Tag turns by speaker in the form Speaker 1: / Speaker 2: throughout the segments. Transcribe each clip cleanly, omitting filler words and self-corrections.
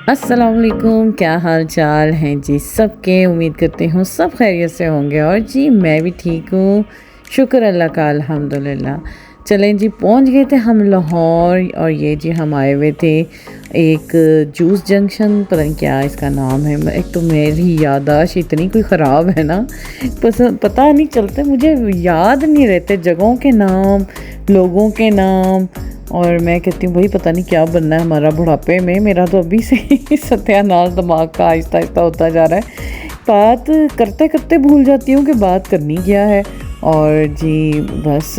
Speaker 1: अस्सलाम वालेकुम, क्या हाल चाल हैं जी सबके। उम्मीद करती हूँ सब खैरियत से होंगे और जी मैं भी ठीक हूँ, शुक्र अल्लाह का अल्हम्दुलिल्लाह। चलें जी, पहुँच गए थे हम लाहौर और ये जी हम आए हुए थे एक जूस जंक्शन, पता नहीं क्या इसका नाम है। एक तो मेरी याददाश्त इतनी कोई ख़राब है ना, पता नहीं चलते, मुझे याद नहीं रहते जगहों के नाम, लोगों के नाम। और मैं कहती हूँ भाई पता नहीं क्या बनना है हमारा बुढ़ापे में। मेरा तो अभी से ही सत्यानाश दिमाग का आहिस्ता आहिस्ता होता जा रहा है। बात करते करते भूल जाती हूँ कि बात करनी क्या है। और जी बस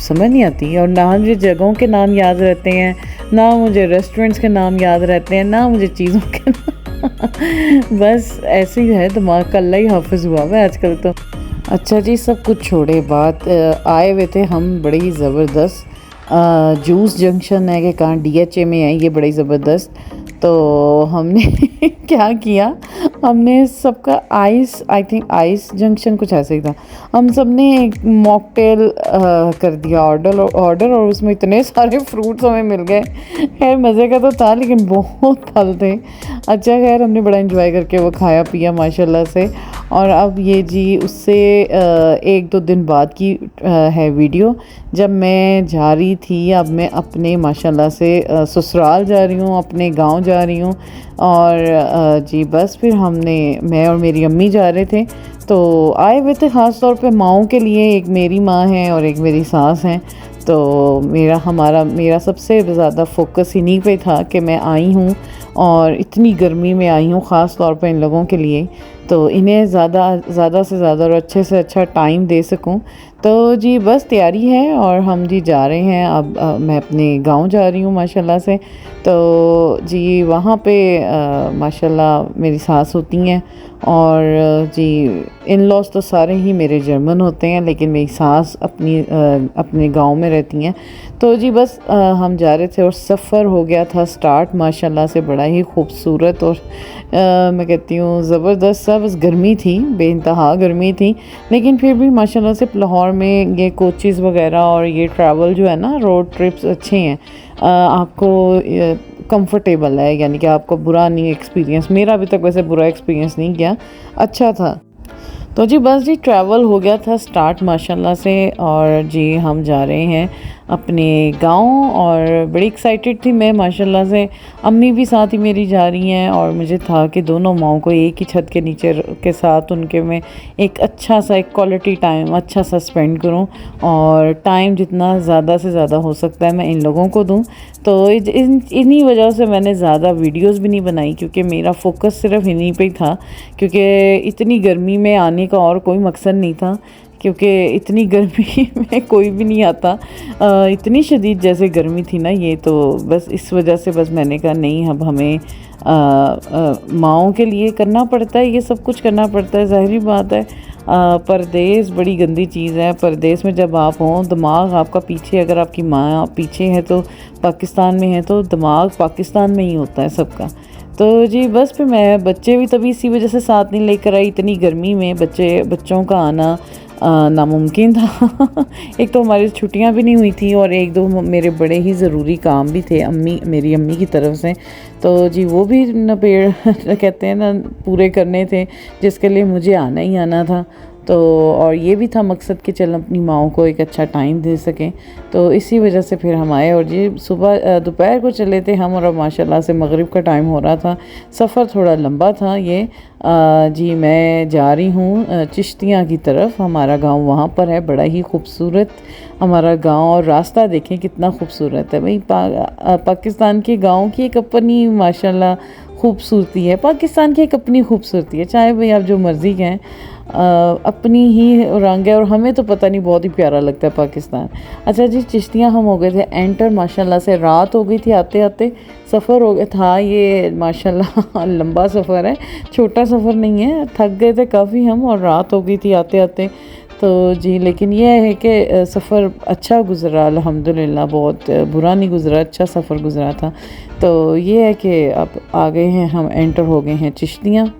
Speaker 1: समझ नहीं आती। और ना मुझे जगहों के नाम याद रहते हैं, ना मुझे रेस्टोरेंट्स के नाम याद रहते हैं, ना मुझे चीज़ों के नाम बस ऐसे ही है, दिमाग का अल्लाह ही हाफिज़ हुआ है आजकल तो। अच्छा जी, सब कुछ छोड़े, बात आए हुए थे हम बड़े ही ज़बरदस्त जूस जंक्शन है कि कहाँ डीएचए में है ये, बड़ी ज़बरदस्त। तो हमने क्या किया, हमने सबका ice, I think ice junction कुछ ऐसे ही था, हम सब ने एक मॉकटेल कर दिया ऑर्डर और उसमें इतने सारे फ्रूट्स हमें मिल गए। खैर मज़े का तो था लेकिन बहुत फल थे। अच्छा खैर हमने बड़ा एंजॉय करके वो खाया पिया माशाल्लाह से। और अब ये जी उससे एक दो दिन बाद की है वीडियो, जब मैं जा रही थी, अब मैं अपने माशाल्लाह से ससुराल जा रही हूँ, अपने गांव जा रही हूँ। और जी बस फिर मैं और मेरी अम्मी जा रहे थे। तो आए हुए थे ख़ास तौर पे माँओं के लिए, एक मेरी माँ है और एक मेरी सास हैं। तो मेरा सबसे ज़्यादा फोकस इन्हीं पे था कि मैं आई हूँ और इतनी गर्मी में आई हूँ ख़ास तौर पे इन लोगों के लिए, तो इन्हें ज़्यादा से ज़्यादा और अच्छे से अच्छा टाइम दे सकूं। तो जी बस तैयारी है और हम जी जा रहे हैं। अब मैं अपने गांव जा रही हूँ माशाल्लाह से। तो जी वहाँ पे माशाल्लाह मेरी सास होती हैं और जी इन लॉज तो सारे ही मेरे जर्मन होते हैं, लेकिन मेरी सास अपने गांव में रहती हैं। तो जी बस हम जा रहे थे और सफ़र हो गया था स्टार्ट माशाल्लाह से, बड़ा ही खूबसूरत और मैं कहती हूँ ज़बरदस्त सा। बस गर्मी थी, बेइंतहा गर्मी थी, लेकिन फिर भी माशाल्लाह से लाहौर में ये कोचेज़ वगैरह और ये ट्रैवल जो है ना, रोड ट्रिप्स अच्छे हैं। आपको कंफर्टेबल है, यानी कि आपको बुरा नहीं एक्सपीरियंस, मेरा अभी तक वैसे बुरा एक्सपीरियंस नहीं गया, अच्छा था। तो जी बस जी ट्रैवल हो गया था स्टार्ट माशाल्लाह से और जी हम जा रहे हैं अपने गांव। और बड़ी एक्साइटेड थी मैं माशाल्लाह से, अम्मी भी साथ ही मेरी जा रही हैं और मुझे था कि दोनों माओं को एक ही छत के नीचे के साथ उनके में एक अच्छा सा एक क्वालिटी टाइम अच्छा सा स्पेंड करूं और टाइम जितना ज़्यादा से ज़्यादा हो सकता है मैं इन लोगों को दूं। तो इन्हीं वजह से मैंने ज़्यादा वीडियोस भी नहीं बनाई, क्योंकि मेरा फोकस सिर्फ इन्हीं पे ही था, क्योंकि इतनी गर्मी में आने का और कोई मकसद नहीं था, क्योंकि इतनी गर्मी में कोई भी नहीं आता। इतनी शदीद जैसे गर्मी थी ना ये, तो बस इस वजह से बस मैंने कहा नहीं, अब हमें माँओं के लिए करना पड़ता है, ये सब कुछ करना पड़ता है, ज़ाहिरी बात है। परदेस बड़ी गंदी चीज़ है। परदेस में जब आप हों, दिमाग आपका पीछे, अगर आपकी माँ पीछे है तो पाकिस्तान में है, तो दिमाग पाकिस्तान में ही होता है सबका। तो जी बस फिर मैं, बच्चे भी तभी इसी वजह से साथ नहीं लेकर आई, इतनी गर्मी में बच्चों का आना नामुमकिन था। एक तो हमारी छुट्टियां भी नहीं हुई थी और एक दो मेरे बड़े ही ज़रूरी काम भी थे मेरी अम्मी की तरफ से। तो जी वो भी न पेड़ कहते हैं ना पूरे करने थे, जिसके लिए मुझे आना ही आना था। तो और ये भी था मकसद कि चल अपनी माँओं को एक अच्छा टाइम दे सकें। तो इसी वजह से फिर हम आए और जी सुबह दोपहर को चले थे हम, और अब माशाल्लाह से मगरिब का टाइम हो रहा था। सफ़र थोड़ा लंबा था ये। जी मैं जा रही हूँ चिश्तियाँ की तरफ, हमारा गांव वहाँ पर है, बड़ा ही खूबसूरत हमारा गांव। और रास्ता देखें कितना खूबसूरत है भाई। पाकिस्तान के गाँव की एक अपनी माशाल्लाह खूबसूरती है, पाकिस्तान की एक अपनी खूबसूरती है, चाहे भाई आप जो मर्ज़ी कहें, अपनी ही रंग है। और हमें तो पता नहीं बहुत ही प्यारा लगता है पाकिस्तान। अच्छा जी चिश्तियाँ हम हो गए थे एंटर माशाल्लाह से, रात हो गई थी आते आते, सफ़र हो गया था ये माशाल्लाह लंबा सफ़र है, छोटा सफ़र नहीं है। थक गए थे काफ़ी हम और रात हो गई थी आते आते। तो जी लेकिन यह है कि सफ़र अच्छा गुज़रा अल्हम्दुलिल्लाह, बहुत बुरा नहीं गुज़रा, अच्छा सफ़र गुज़रा था। तो ये है कि अब आ गए हैं हम, एंटर हो गए हैं चिश्तियाँ।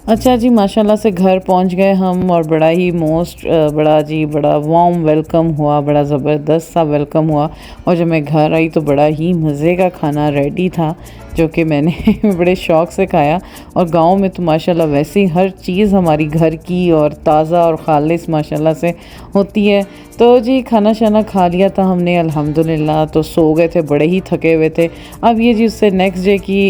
Speaker 1: अच्छा जी, माशाल्लाह से घर पहुंच गए हम, और बड़ा ही बड़ा वार्म वेलकम हुआ, बड़ा ज़बरदस्त सा वेलकम हुआ। और जब मैं घर आई तो बड़ा ही मज़े का खाना रेडी था, जो कि मैंने बड़े शौक़ से खाया। और गांव में तो माशाल्लाह वैसे ही हर चीज़ हमारी घर की और ताज़ा और ख़ालिस माशाल्लाह से होती है। तो जी खाना शाना खा लिया था हमने अल्हम्दुलिल्लाह, तो सो गए थे, बड़े ही थके हुए थे। अब ये जी उससे नेक्स्ट डे की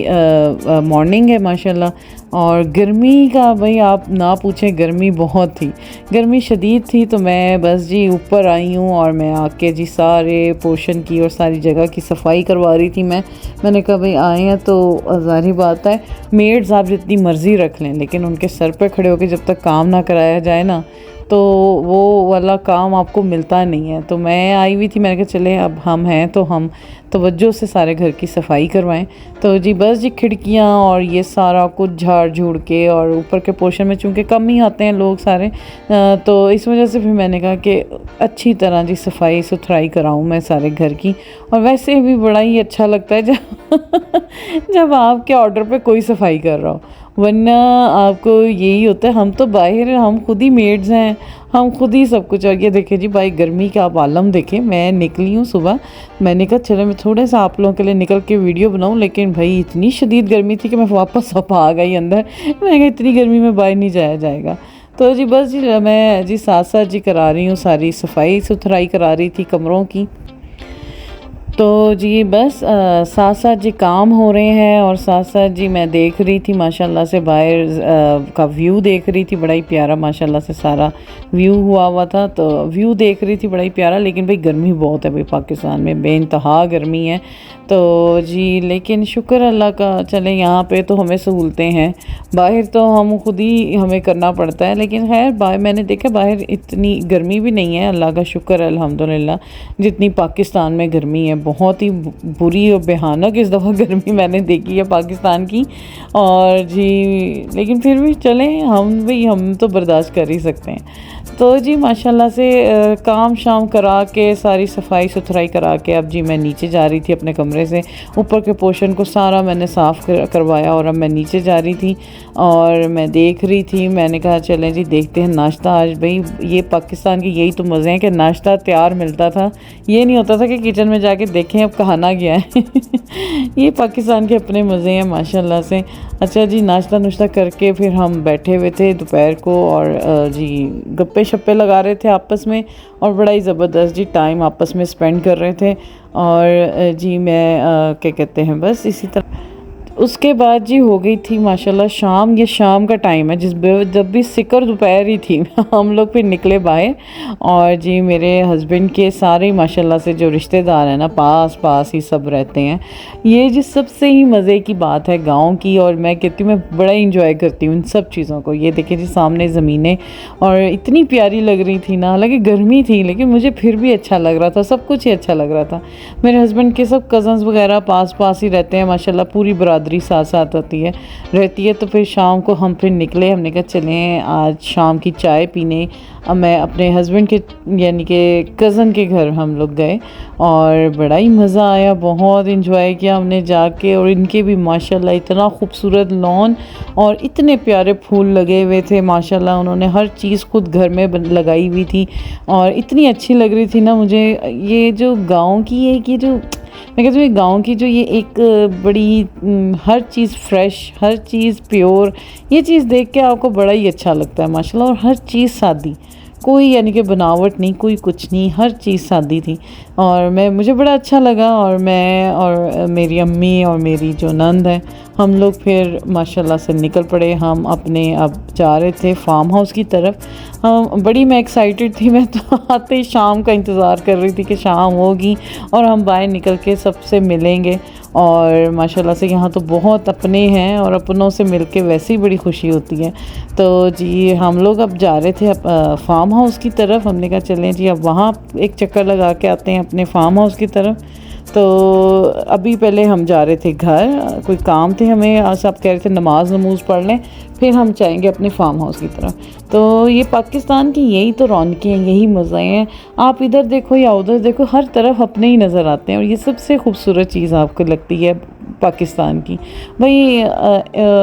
Speaker 1: मॉर्निंग है माशाल्लाह। और गर्मी का भाई आप ना पूछें, गर्मी बहुत थी, गर्मी शदीद थी। तो मैं बस जी ऊपर आई हूँ और मैं आके जी सारे पोर्शन की और सारी जगह की सफाई करवा रही थी। मैंने कहा भाई आए हैं तो ज़ाहिर बात है, मेड्स आप जितनी मर्ज़ी रख लें, लेकिन उनके सर पे खड़े होकर जब तक काम ना कराया जाए ना, तो वो वाला काम आपको मिलता नहीं है। तो मैं आई हुई थी, मैंने कहा चले अब हम हैं तो हम तवज्जो से सारे घर की सफाई करवाएं। तो जी बस जी खिड़कियां और ये सारा कुछ झाड़ झूड़ के, और ऊपर के पोर्शन में चूँकि कम ही आते हैं लोग सारे, तो इस वजह से फिर मैंने कहा कि अच्छी तरह जी सफाई सुथराई कराऊं मैं सारे घर की। और वैसे भी बड़ा ही अच्छा लगता है जब जब आपके ऑर्डर पे कोई सफाई कर रहा हो, वरना आपको यही होता है हम तो बाहर, हम खुद ही मेड्स हैं, हम खुद ही सब कुछ। और ये देखें जी भाई गर्मी का आप आलम देखें। मैं निकली हूँ सुबह, मैंने कहा चलो मैं थोड़ा सा आप लोगों के लिए निकल के वीडियो बनाऊँ, लेकिन भाई इतनी शदीद गर्मी थी कि मैं वापस अब आ गई अंदर। मैं कहा इतनी गर्मी में बाहर नहीं जाया जाएगा। तो जी बस जी मैं जी साथ साथ जी करा रही हूँ, सारी सफाई सुथराई करा रही थी कमरों की। तो जी बस साथ साथ जी काम हो रहे हैं, और साथ साथ जी मैं देख रही थी माशाल्लाह से बाहर का व्यू देख रही थी, बड़ा ही प्यारा माशाल्लाह से सारा व्यू हुआ था। तो व्यू देख रही थी बड़ा ही प्यारा, लेकिन भाई गर्मी बहुत है भाई, पाकिस्तान में बेइंतहा गर्मी है। तो जी लेकिन शुक्र अल्लाह का, चले यहाँ पे तो हमें सहूलतें हैं, बाहर तो हम खुद ही हमें करना पड़ता है। लेकिन खैर बाहर मैंने देखा बाहर इतनी गर्मी भी नहीं है, अल्लाह का शुक्र है अल्हम्दुलिल्लाह, जितनी पाकिस्तान में गर्मी है। बहुत ही बुरी और भयानक इस दफ़ा गर्मी मैंने देखी है पाकिस्तान की। और जी लेकिन फिर भी चलें, हम तो बर्दाश्त कर ही सकते हैं। तो जी माशाल्लाह से काम शाम करा के, सारी सफाई सुथराई करा के, अब जी मैं नीचे जा रही थी अपने कमरे से। ऊपर के पोर्शन को सारा मैंने साफ़ करवाया, और अब मैं नीचे जा रही थी और मैं देख रही थी। मैंने कहा चलें जी देखते हैं नाश्ता आज। भाई ये पाकिस्तान के यही तो मज़े हैं कि नाश्ता तैयार मिलता था, ये नहीं होता था कि किचन में जाके देखें अब कहाना गया है। ये पाकिस्तान के अपने मज़े हैं माशाल्लाह से। अच्छा जी नाश्ता नुश्ता करके फिर हम बैठे हुए थे दोपहर को, और जी गप्पे शप्पे लगा रहे थे आपस में, और बड़ा ही ज़बरदस्त जी टाइम आपस में स्पेंड कर रहे थे। और जी मैं क्या कहते हैं बस इसी तरह उसके बाद जी हो गई थी माशाल्लाह शाम। ये शाम का टाइम है जब भी सिकर दोपहर ही थी। हम लोग फिर निकले बाहर, और जी मेरे हस्बैंड के सारे माशाल्लाह से जो रिश्तेदार हैं ना, पास पास ही सब रहते हैं। ये जी सबसे ही मज़े की बात है गांव की, और मैं कहती हूँ मैं बड़ा इंजॉय करती हूँ इन सब चीज़ों को। ये देखिए जी सामने ज़मीनें, और इतनी प्यारी लग रही थी ना, हालांकि गर्मी थी लेकिन मुझे फिर भी अच्छा लग रहा था, सब कुछ ही अच्छा लग रहा था। मेरे हस्बैंड के सब कज़न्स वगैरह पास पास ही रहते हैं माशाल्लाह, पूरी बरादरी साथ साथ रहती है। तो फिर शाम को हम फिर निकले, हमने कहा चलें आज शाम की चाय पीने। अब मैं अपने हस्बैंड के यानी कि कज़न के घर हम लोग गए, और बड़ा ही मज़ा आया, बहुत इंजॉय किया हमने जाके। और इनके भी माशाल्लाह इतना खूबसूरत लॉन और इतने प्यारे फूल लगे हुए थे माशाल्लाह। उन्होंने हर चीज़ खुद घर में लगाई हुई थी, और इतनी अच्छी लग रही थी ना मुझे। ये जो गाँव की है कि जो मैं कहती हूँ गाँव की जो ये एक बड़ी हर चीज़ फ्रेश, हर चीज़ प्योर, ये चीज़ देख के आपको बड़ा ही अच्छा लगता है माशाल्लाह। और हर चीज़ सादी, कोई यानी कि बनावट नहीं, कोई कुछ नहीं, हर चीज़ सादी थी। और मुझे बड़ा अच्छा लगा। और मैं और मेरी अम्मी और मेरी जो नंद है, हम लोग फिर माशाल्लाह से निकल पड़े। हम अपने अब जा रहे थे फार्म हाउस की तरफ। बड़ी मैं एक्साइटेड थी, मैं तो आते ही शाम का इंतज़ार कर रही थी कि शाम होगी और हम बाहर निकल के सबसे मिलेंगे। और माशाल्लाह से यहाँ तो बहुत अपने हैं, और अपनों से मिलके वैसे ही बड़ी खुशी होती है। तो जी हम लोग अब जा रहे थे फार्म हाउस की तरफ। हमने कहा चलें जी अब वहाँ एक चक्कर लगा के आते हैं अपने फार्म हाउस की तरफ। तो अभी पहले हम जा रहे थे घर, कोई काम थे हमें, आज सब कह रहे थे नमाज पढ़ लें, फिर हम जाएंगे अपने फार्म हाउस की तरफ। तो ये पाकिस्तान की यही तो रौनकें हैं, यही मज़े हैं। आप इधर देखो या उधर देखो, हर तरफ अपने ही नज़र आते हैं। और ये सबसे खूबसूरत चीज़ आपको लगती है पाकिस्तान की। भाई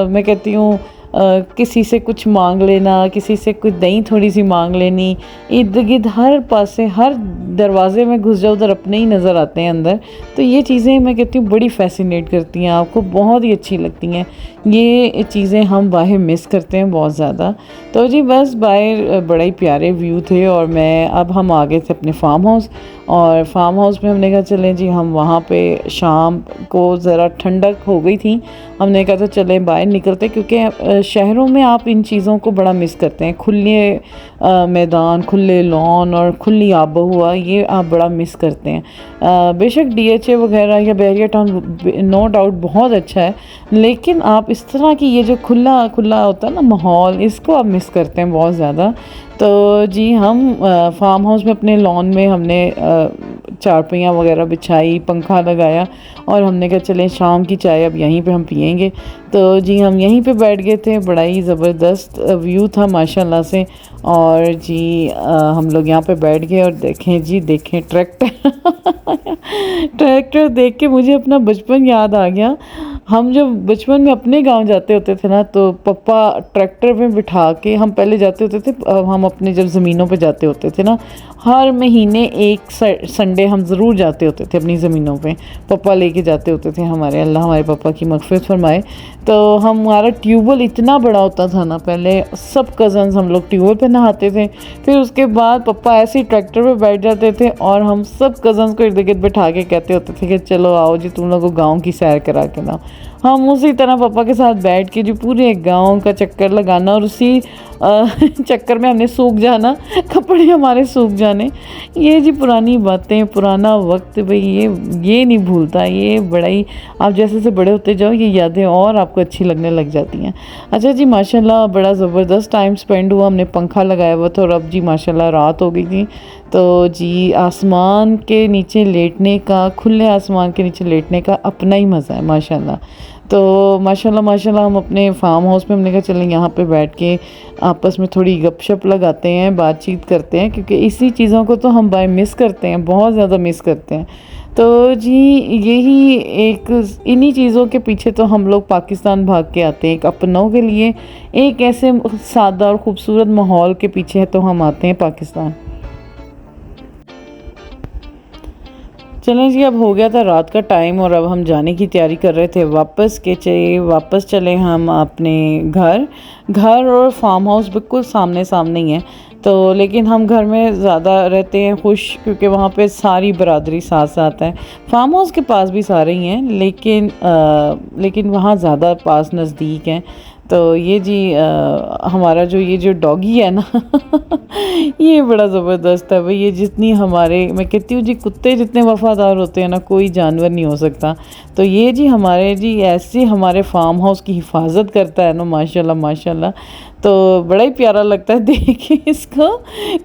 Speaker 1: मैं कहती हूँ किसी से कुछ मांग लेना, किसी से कुछ दही थोड़ी सी मांग लेनी, इर्द गिर्द हर पासे हर दरवाजे में घुस जाओ उधर अपने ही नज़र आते हैं अंदर। तो ये चीज़ें मैं कहती हूँ बड़ी फैसिनेट करती हैं, आपको बहुत ही अच्छी लगती हैं। ये चीज़ें हम बाहर मिस करते हैं बहुत ज़्यादा। तो जी बस बाहर बड़ा ही प्यारे व्यू थे और अब हम आ गए थे अपने फार्म हाउस। और फार्म हाउस में हमने कहा चलें जी हम वहाँ पे शाम को ज़रा ठंडक हो गई थी, हमने कहा तो चलें बाहर निकलते, क्योंकि शहरों में आप इन चीज़ों को बड़ा मिस करते हैं। खुले मैदान, खुले लॉन और खुली आबोहवा, ये आप बड़ा मिस करते हैं। बेशक DHA वगैरह या बहरिया टाउन नो डाउट बहुत अच्छा है, लेकिन आप इस तरह की ये जो खुला खुला होता है ना माहौल, इसको आप मिस करते हैं बहुत ज़्यादा। तो जी हम फार्म हाउस में अपने लॉन में हमने चारपाइयाँ वगैरह बिछाई, पंखा लगाया और हमने कहा चलें शाम की चाय अब यहीं पे हम पियेंगे। तो जी हम यहीं पे बैठ गए थे, बड़ा ही ज़बरदस्त व्यू था माशाल्लाह से। और जी हम लोग यहाँ पे बैठ गए और देखें ट्रैक्टर ट्रैक्टर देख के मुझे अपना बचपन याद आ गया। हम जब बचपन में अपने गांव जाते होते थे ना, तो पापा ट्रैक्टर में बिठा के, हम पहले जाते होते थे, हम अपने जब ज़मीनों पे जाते होते थे ना, हर महीने एक संडे हम ज़रूर जाते होते थे अपनी ज़मीनों पे, पापा लेके जाते होते थे हमारे, अल्लाह हमारे पापा की मग़फ़िरत फरमाए। तो हमारा ट्यूबवेल इतना बड़ा होता था ना, पहले सब कज़न्स हम लोग ट्यूबवेल पे नहाते थे, फिर उसके बाद पापा ऐसे ही ट्रैक्टर पे बैठ जाते थे और हम सब कज़न्स को इर्द गिर्द बैठा के कहते होते थे कि चलो आओ जी तुम लोगों को गाँव की सैर करा के लाओ। हम उसी तरह पापा के साथ बैठ के जो पूरे गांव का चक्कर लगाना और उसी चक्कर में हमने सूख जाना, कपड़े हमारे सूख जाने। ये जी पुरानी बातें, पुराना वक्त भाई, ये नहीं भूलता। ये बड़ा ही, आप जैसे जैसे बड़े होते जाओ ये यादें और आपको अच्छी लगने लग जाती हैं। अच्छा जी माशाल्लाह बड़ा ज़बरदस्त टाइम स्पेंड हुआ, हमने पंखा लगाया हुआ था और अब जी माशाल्लाह रात हो गई थी। तो जी आसमान के नीचे लेटने का, खुले आसमान के नीचे लेटने का अपना ही मज़ा है माशाल्लाह। तो माशाल्लाह हम अपने फार्म हाउस में हमने कहा चलें यहाँ पे बैठ के आपस में थोड़ी गपशप लगाते हैं, बातचीत करते हैं, क्योंकि इसी चीज़ों को तो हम मिस करते हैं, बहुत ज़्यादा मिस करते हैं। तो जी यही इन्हीं चीज़ों के पीछे तो हम लोग पाकिस्तान भाग के आते हैं, एक अपनों के लिए, एक ऐसे सादा और ख़ूबसूरत माहौल के पीछे तो हम आते हैं पाकिस्तान। चलें जी अब हो गया था रात का टाइम और अब हम जाने की तैयारी कर रहे थे वापस चले हम अपने घर और फार्म हाउस बिल्कुल सामने सामने ही है। तो लेकिन हम घर में ज़्यादा रहते हैं खुश, क्योंकि वहाँ पे सारी बरादरी साथ साथ है। फार्म हाउस के पास भी सारे ही हैं, लेकिन वहाँ ज़्यादा पास नज़दीक हैं। तो ये जी हमारा ये जो डॉगी है ना ये बड़ा ज़बरदस्त है भाई। ये जितनी मैं कहती हूँ जी कुत्ते जितने वफ़ादार होते हैं ना, कोई जानवर नहीं हो सकता। तो ये जी ऐसे हमारे फार्म हाउस की हिफाजत करता है ना, माशाल्लाह माशाल्लाह। तो बड़ा ही प्यारा लगता है देख के इसको।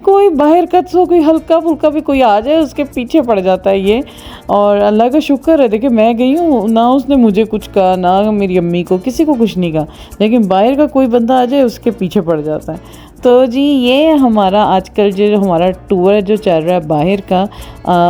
Speaker 1: कोई बाहर का तो कोई हल्का फुल्का भी कोई आ जाए उसके पीछे पड़ जाता है ये। और अल्लाह का शुक्र है, देखिए मैं गई हूँ ना, उसने मुझे कुछ कहा ना मेरी अम्मी को, किसी को कुछ नहीं कहा, लेकिन बाहर का कोई बंदा आ जाए उसके पीछे पड़ जाता है। तो जी ये हमारा आजकल जो हमारा टूर है जो चल रहा है बाहर का,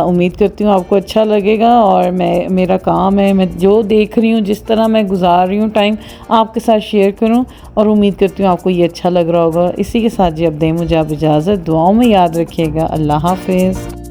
Speaker 1: उम्मीद करती हूँ आपको अच्छा लगेगा। और मेरा काम है, मैं जो देख रही हूँ, जिस तरह मैं गुजार रही हूँ टाइम, आपके साथ शेयर करूँ और उम्मीद करती हूँ आपको ये अच्छा लग रहा होगा। इसी के साथ जी अब दें मुझे आप इजाज़त, दुआओं में याद रखिएगा। अल्लाह हाफ़िज़।